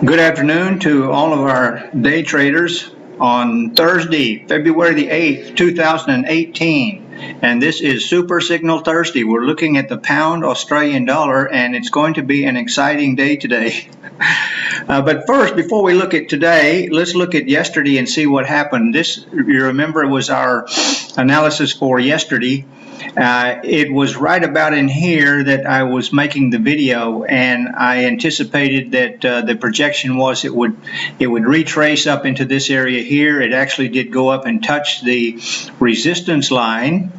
Good afternoon to all of our day traders on Thursday, February the 8th, 2018. And this is Super Signal Thursday. We're looking at the pound Australian dollar, and it's going to be an exciting day today. But first, before we look at today, let's look at yesterday and see what happened. This, you remember, was our analysis for yesterday. It was right about in here that I was making the video, and I anticipated that the projection was it would retrace up into this area here. It actually did go up and touch the resistance line,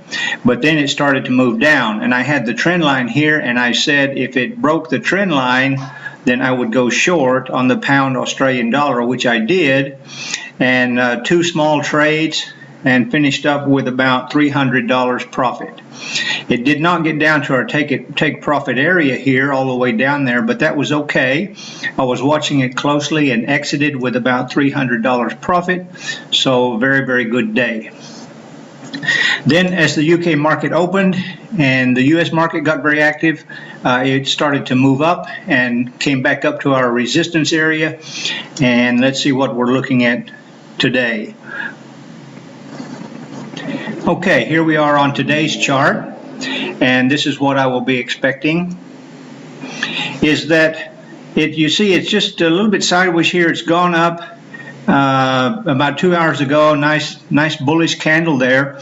but then it started to move down, and I had the trend line here, and I said if it broke the trend line, then I would go short on the pound Australian dollar, which I did, and two small trades, and finished up with about $300 profit. It did not get down to our take profit area here all the way down there, but that was okay. I was watching it closely and exited with about $300 profit, so very, very good day. Then as the UK market opened and the US market got very active, it started to move up and came back up to our resistance area, and let's see what we're looking at today. Okay, here we are on today's chart, and this is what I will be expecting, is that you see it's just a little bit sideways here. It's gone up about 2 hours ago, nice bullish candle there,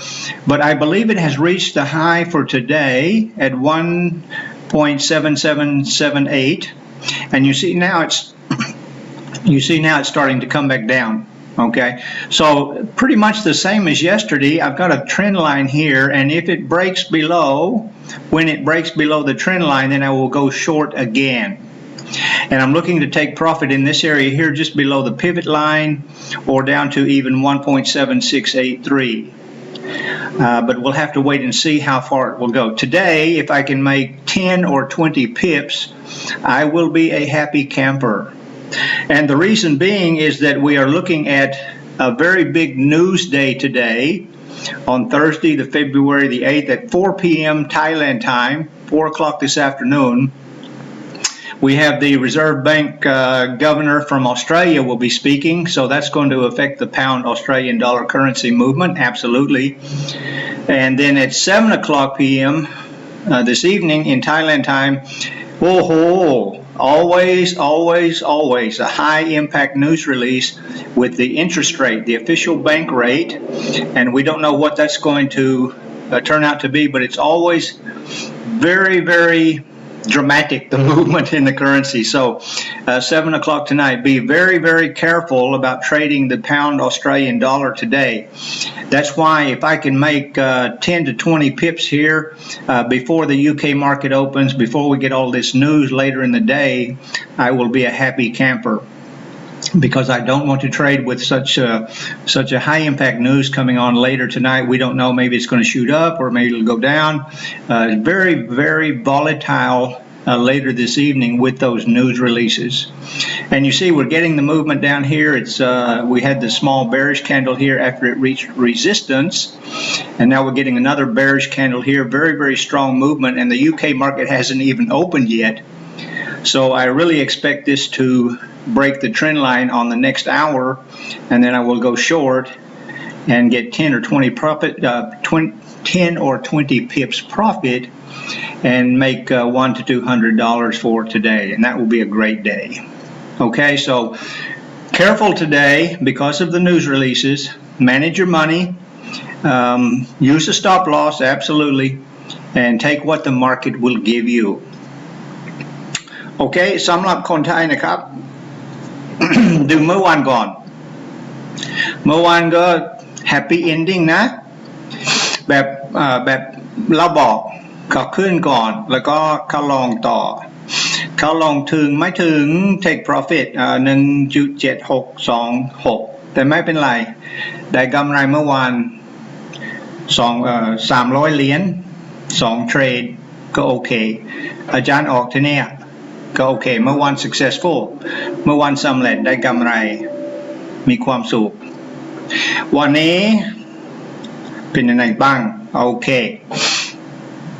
but I believe it has reached the high for today at 1.7778, and you see now it's starting to come back down. Okay, so pretty much the same as yesterday. I've got a trend line here, and if it breaks below, when it breaks below the trend line, then I will go short again. And I'm looking to take profit in this area here, just below the pivot line, or down to even 1.7683. But we'll have to wait and see how far it will go. Today, if I can make 10 or 20 pips, I will be a happy camper. And the reason being is that we are looking at a very big news day today on Thursday, the February the 8th at 4 p.m. Thailand time, 4 o'clock this afternoon. We have the Reserve Bank governor from Australia will be speaking, so that's going to affect the pound Australian dollar currency movement, absolutely. And then at 7 o'clock p.m. This evening in Thailand time, always a high impact news release with the interest rate, the official bank rate, and we don't know what that's going to turn out to be, but it's always very, very dramatic, the movement in the currency. So 7 o'clock tonight, be very, very careful about trading the pound Australian dollar today. That's why if I can make 10 to 20 pips here before the UK market opens, before we get all this news later in the day, I will be a happy camper, because I don't want to trade with such a high impact news coming on later tonight. We don't know, maybe it's going to shoot up or maybe it'll go down. Very, very volatile later this evening with those news releases. And you see we're getting the movement down here. It's we had the small bearish candle here after it reached resistance, and now we're getting another bearish candle here. Very, very strong movement, and the UK market hasn't even opened yet. So I really expect this to break the trend line on the next hour, and then I will go short and get 10 or 20 profit, 10 or 20 pips profit, and make $100 to $200 for today, and that will be a great day. Okay, so careful today because of the news releases. Manage your money, use a stop loss, absolutely, and take what the market will give you. Okay, สำหรับคนไทยนะครับ ดูเมื่อวานก่อน เมื่อวานก็ happy ending นะ แบบเราบอกเขาขึ้นก่อนแล้วก็เขาลองต่อเขาลองถึงไม่ถึง take profit 1.7626 แต่ไม่เป็นไรได้กำไรเมื่อวาน300 เหรียญ2เทรดก็โอเคอาจารย์ออกที่เนี่ยก็โอเคเมื่อวาน successful เมื่อวานสำเร็จได้กำไรมีความสุขวันนี้เป็นยังไงบ้างโอเค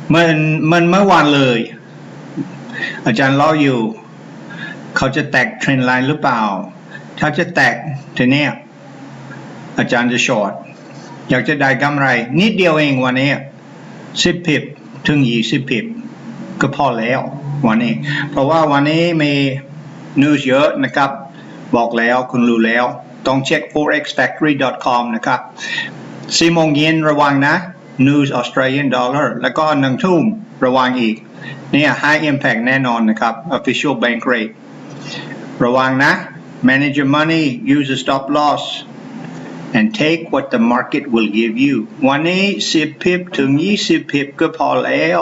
เมื่อวานเลยอาจารย์รออยู่ เขาจะแตกเทรนไลน์หรือเปล่าถ้าจะแตกทีเนี้ยอาจารย์จะช็อตอยากจะได้กำไรนิดเดียวเองวันนี้10 พิบถึง20 พิบก็พอแล้ววันนี้เพราะว่าวันนี้มีนิวส์เยอะนะครับบอกแล้วคุณรู้แล้วต้องเช็ค forexfactory.com นะครับ4 โมงเย็นระวังนะ News Australian Dollar แล้วก็1 ทุ่มระวังอีกเนี่ย High Impact แน่นอนนะครับ Official Bank Rate ระวังนะ Manage your money use a stop loss and take what the market will give you วันนี้10 พิบถึง20 พิบก็พอแล้ว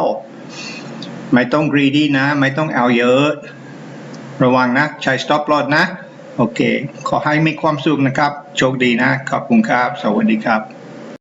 ไม่ต้อง greedy นะไม่ต้องเอาเยอะระวังนะใช้ stop loss นะโอเคขอให้มีความสุขนะครับโชคดีนะขอบคุณครับสวัสดีครับ